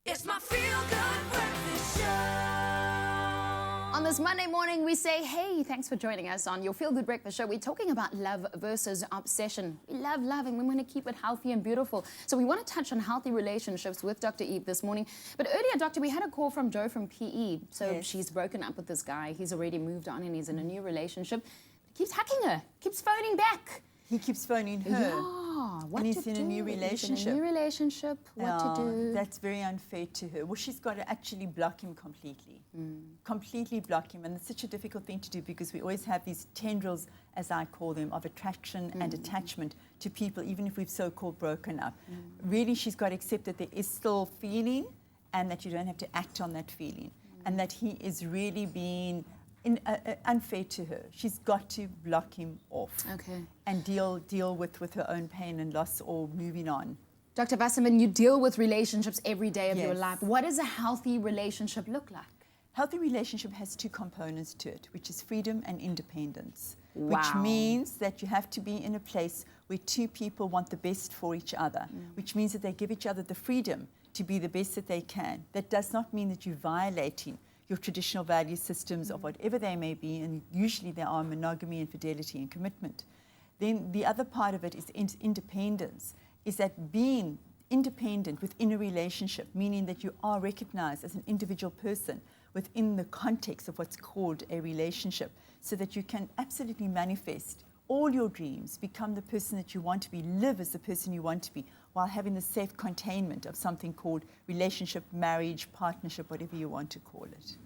It's my feel-good breakfast show. On this Monday morning, we say, hey, thanks for joining us on your Feel Good Breakfast Show. We're talking about love versus obsession. We love love and we want to keep it healthy and beautiful. So we want to touch on healthy relationships with Dr. Eve this morning. But earlier, Doctor, we had a call from Joe from PE. So she's broken up with this guy. He's already moved on and he's in a new relationship. He keeps hacking her, keeps phoning back. He keeps phoning her. Yeah, what and to he's in do? a new relationship. He's in a new relationship, what to do? That's very unfair to her. Well, she's got to actually block him completely. Completely block him. And it's such a difficult thing to do because we always have these tendrils, as I call them, of attraction and attachment to people, even if we've so-called broken up. Really, she's got to accept that there is still feeling and that you don't have to act on that feeling. And that he is really being unfair to her. She's got to block him off and deal with her own pain and loss or moving on. Dr. Wasserman, you deal with relationships every day of your life. What does a healthy relationship look like? Healthy relationship has two components to it, which is freedom and independence. Which means that you have to be in a place where two people want the best for each other, which means that they give each other the freedom to be the best that they can. That does not mean that you're violating your traditional value systems of whatever they may be, and usually they are monogamy and fidelity and commitment. Then the other part of it is independence, is that being independent within a relationship, meaning that you are recognized as an individual person within the context of what's called a relationship, so that you can absolutely manifest all your dreams, become the person that you want to be, live as the person you want to be, while having the safe containment of something called relationship, marriage, partnership, whatever you want to call it.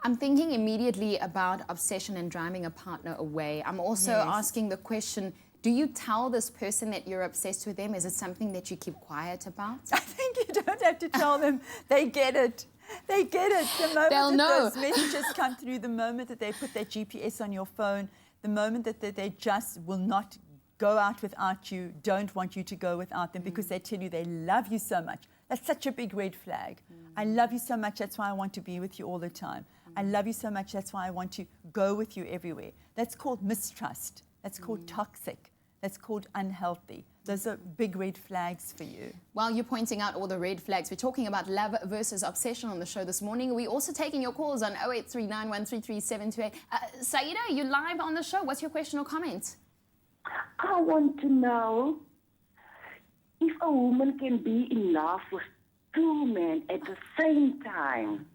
I'm thinking immediately about obsession and driving a partner away. I'm also asking the question, do you tell this person that you're obsessed with them? Is it something that you keep quiet about? I think you don't have to tell them. They get it. They get it. The moment They'll know. Those messages come through, the moment that they put that GPS on your phone, the moment that they just will not go out without you, don't want you to go without them because they tell you they love you so much. That's such a big red flag. I love you so much, that's why I want to be with you all the time. I love you so much, that's why I want to go with you everywhere. That's called mistrust. That's called toxic. That's called unhealthy. Those are big red flags for you. While you're pointing out all the red flags, we're talking about love versus obsession on the show this morning. We're also taking your calls on 0839133728. Saida, you're live on the show. What's your question or comment? I want to know if a woman can be in love with two men at the same time.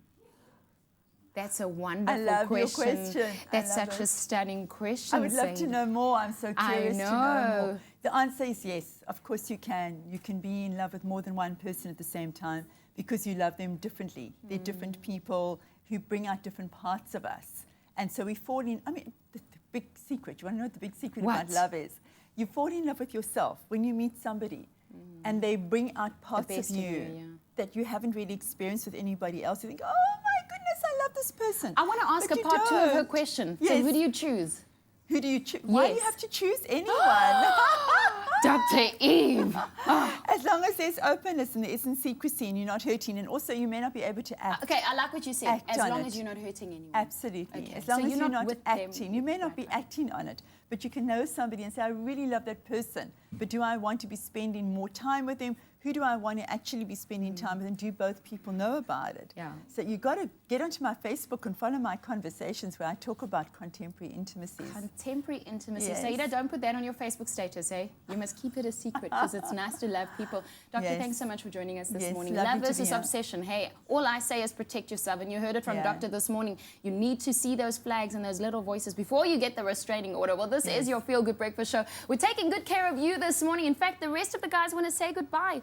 That's a wonderful your question. question. That's such a stunning question. I would love to know more. I'm so curious to know more. The answer is yes. Of course you can. You can be in love with more than one person at the same time because you love them differently. They're different people who bring out different parts of us. And so we fall in, I mean, the big secret, you want to know what the big secret about love is? You fall in love with yourself when you meet somebody and they bring out parts of you that you haven't really experienced with anybody else. You think, oh my goodness, I love this person. I want to ask a part two of her question. Yes. So who do you choose? Who do you choose? Why do you have to choose anyone? Dr. Eve. As long as there's openness and there isn't secrecy and you're not hurting, and also you may not be able to act. Okay, I like what you said. As long it. as you're not hurting anyone. Absolutely. Okay. As long So as you're not with acting. them. You may not be acting on it, but you can know somebody and say, I really love that person, but do I want to be spending more time with them? Who do I want to actually be spending time with, and do both people know about it? Yeah. So you've got to get onto my Facebook and follow my conversations where I talk about contemporary intimacies. Contemporary intimacy. Yes. Saida, don't put that on your Facebook status, eh? You must keep it a secret because it's nice to love people. Doctor, thanks so much for joining us this morning. Love versus obsession. Hey, all I say is protect yourself, and you heard it from Doctor this morning. You need to see those flags and those little voices before you get the restraining order. Well, this is your Feel Good Breakfast Show. We're taking good care of you this morning. In fact, the rest of the guys want to say goodbye.